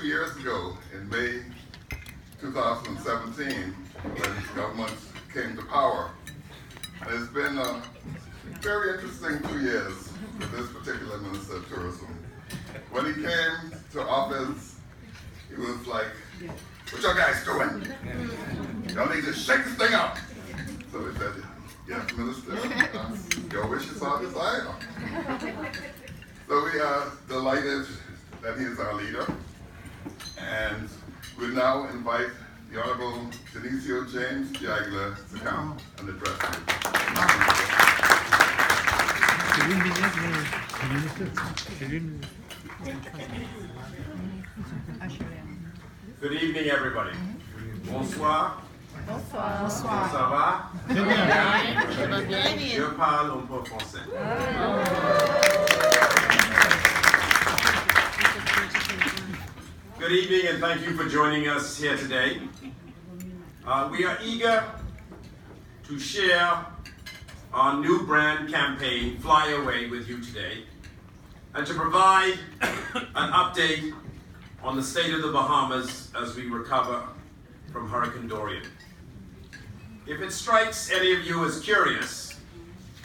2 years ago, in May 2017, when government came to power. And it's been a very interesting 2 years with this particular Minister of Tourism. When he came to office, he was like, "What y'all guys doing? Y'all need to shake this thing up." So we said, "Yes, Minister, your wishes are desired." So we are delighted that he is our leader. And we now invite the Honorable Denisio James Diagler to come and address you. Good evening, everybody. Bonsoir. Bonsoir. Ça va? Je parle un peu français. Good evening, and thank you for joining us here today. We are eager to share our new brand campaign, Fly Away, with you today, and to provide an update on the state of the Bahamas as we recover from Hurricane Dorian. If it strikes any of you as curious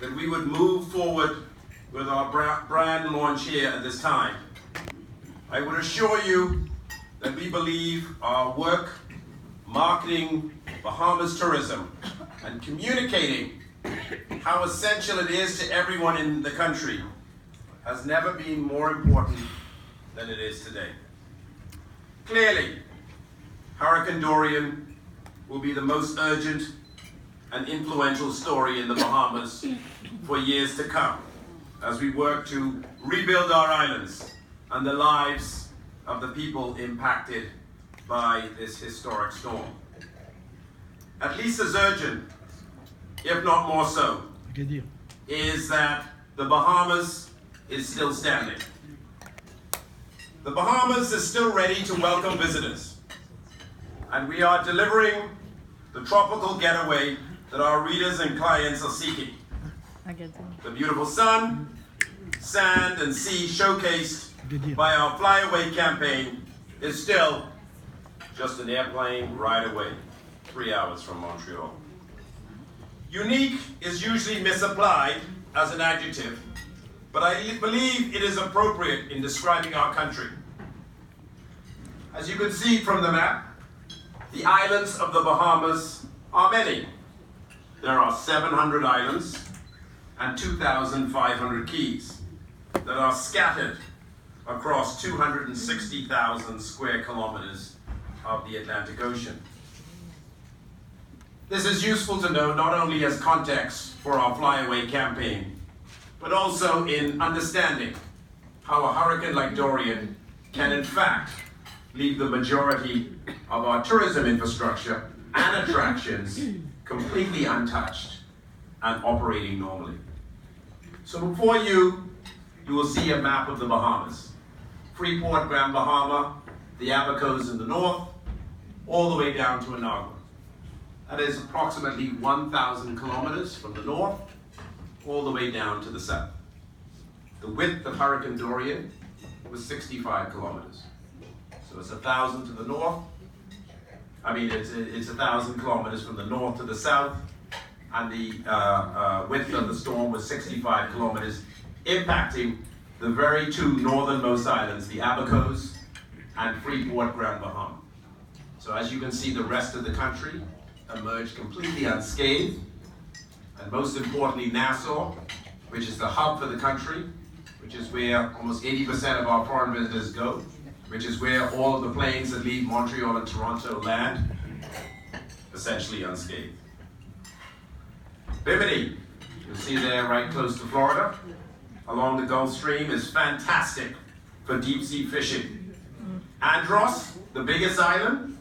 that we would move forward with our brand launch here at this time, I would assure you that we believe our work marketing Bahamas tourism and communicating how essential it is to everyone in the country has never been more important than it is today. Clearly, Hurricane Dorian will be the most urgent and influential story in the Bahamas for years to come as we work to rebuild our islands and the lives of the people impacted by this historic storm. At least as urgent, if not more so, is that the Bahamas is still standing. The Bahamas is still ready to welcome visitors, and we are delivering the tropical getaway that our readers and clients are seeking. The beautiful sun, sand, and sea showcased by our Fly Away campaign is still just an airplane ride away, 3 hours from Montreal. Unique is usually misapplied as an adjective, but I believe it is appropriate in describing our country. As you can see from the map, the islands of the Bahamas are many. There are 700 islands and 2,500 keys that are scattered across 260,000 square kilometers of the Atlantic Ocean. This is useful to know not only as context for our Fly Away campaign, but also in understanding how a hurricane like Dorian can in fact leave the majority of our tourism infrastructure and attractions completely untouched and operating normally. So before you will see a map of the Bahamas. Freeport, Grand Bahama, the Abacos in the north, all the way down to Anagua. That is approximately 1,000 kilometers from the north, all the way down to the south. The width of Hurricane Dorian was 65 kilometers. So it's 1,000 to the north. It's 1,000 kilometers from the north to the south, and the width of the storm was 65 kilometers, impacting the very two northernmost islands, the Abacos and Freeport, Grand Bahama. So as you can see, the rest of the country emerged completely unscathed, and most importantly, Nassau, which is the hub for the country, which is where almost 80% of our foreign visitors go, which is where all of the planes that leave Montreal and Toronto land, essentially unscathed. Bimini, you'll see there right close to Florida, along the Gulf Stream, is fantastic for deep sea fishing. Andros, the biggest island,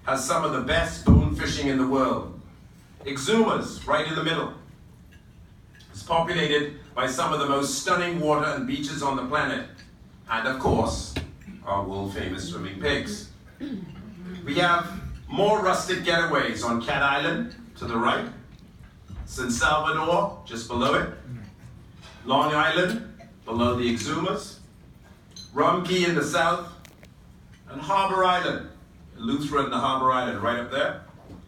has some of the best bone fishing in the world. Exumas, right in the middle. It's populated by some of the most stunning water and beaches on the planet, and of course, our world-famous swimming pigs. We have more rustic getaways on Cat Island to the right, San Salvador just below it, Long Island below the Exumas, Rum Key in the south, and And Harbour Island, Lutheran and Harbour Island right up there,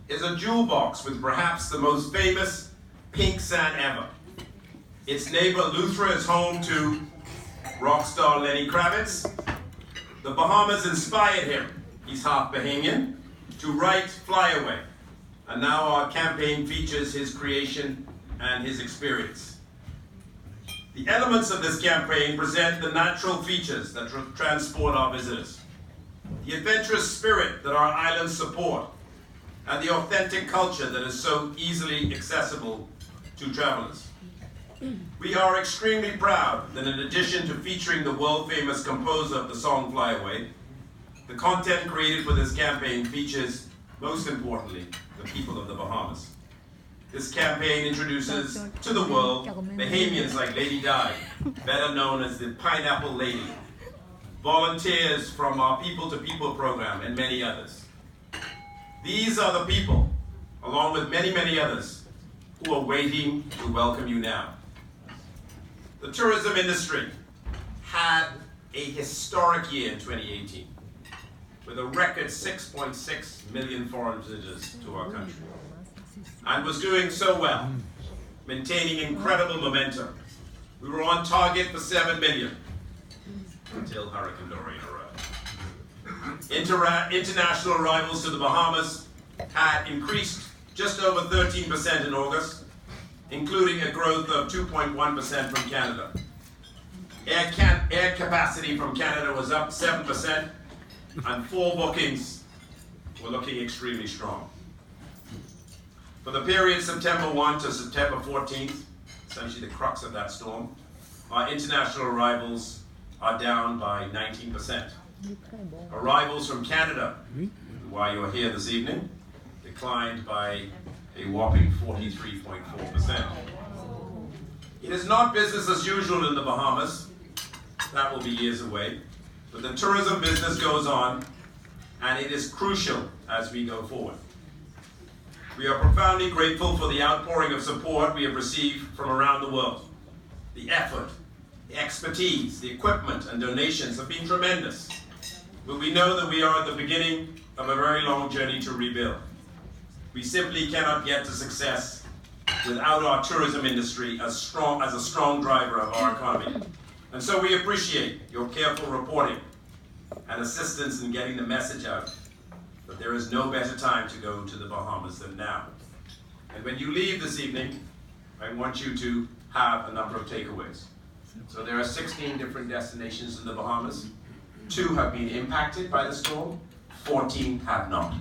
is a jewel box with perhaps the most famous pink sand ever. Its neighbor Luthra is home to rock star Lenny Kravitz. The Bahamas inspired him, he's half Bahamian, to write Fly Away. And now our campaign features his creation and his experience. The elements of this campaign present the natural features that transport our visitors, the adventurous spirit that our islands support, and the authentic culture that is so easily accessible to travelers. We are extremely proud that in addition to featuring the world-famous composer of the song Fly Away, the content created for this campaign features, most importantly, the people of the Bahamas. This campaign introduces to the world Bahamians like Lady Di, better known as the Pineapple Lady, volunteers from our People to People program, and many others. These are the people, along with many, many others, who are waiting to welcome you now. The tourism industry had a historic year in 2018, with a record 6.6 million foreign visitors to our country, and was doing so well, maintaining incredible momentum. We were on target for 7 million until Hurricane Dorian arrived. International arrivals to the Bahamas had increased just over 13% in August, including a growth of 2.1% from Canada. Air capacity from Canada was up 7%, and fall bookings were looking extremely strong. For the period September 1 to September 14th, essentially the crux of that storm, our international arrivals are down by 19%. Arrivals from Canada, why you're here this evening, declined by a whopping 43.4%. It is not business as usual in the Bahamas. That will be years away. But the tourism business goes on, and it is crucial as we go forward. We are profoundly grateful for the outpouring of support we have received from around the world. The effort, the expertise, the equipment, and donations have been tremendous. But we know that we are at the beginning of a very long journey to rebuild. We simply cannot get to success without our tourism industry as a strong driver of our economy. And so we appreciate your careful reporting and assistance in getting the message out that there is no better time to go to the Bahamas than now. And when you leave this evening, I want you to have a number of takeaways. So there are 16 different destinations in the Bahamas. 2 have been impacted by the storm, 14 have not.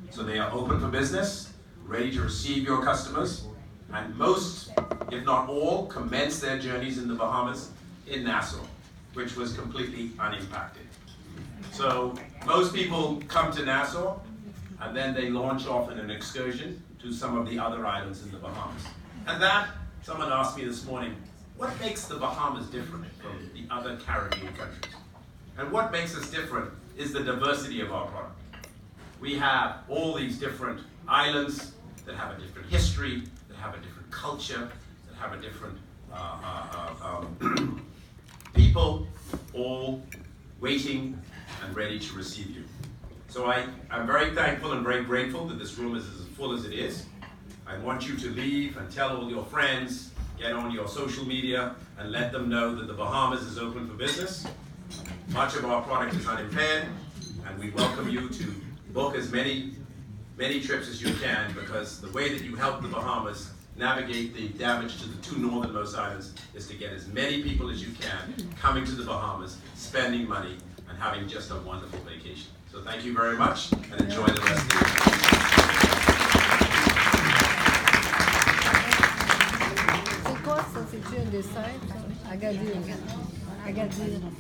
So they are open for business, ready to receive your customers, and most, if not all, commence their journeys in the Bahamas in Nassau, which was completely unimpacted. So most people come to Nassau, and then they launch off in an excursion to some of the other islands in the Bahamas. And that, someone asked me this morning, what makes the Bahamas different from the other Caribbean countries? And what makes us different is the diversity of our product. We have all these different islands that have a different history, that have a different culture, that have a different people, all waiting and ready to receive you. So I'm very thankful and very grateful that this room is as full as it is. I want you to leave and tell all your friends, get on your social media and let them know that the Bahamas is open for business. Much of our product is unimpaired, and we welcome you to book as many trips as you can, because the way that you help the Bahamas navigate the damage to the 2 northernmost islands is to get as many people as you can coming to the Bahamas, spending money, and having just a wonderful vacation. So thank you very much, and enjoy the rest of the evening. C'est quoi ça? C'est-tu un dessin? Agadine. Agadine.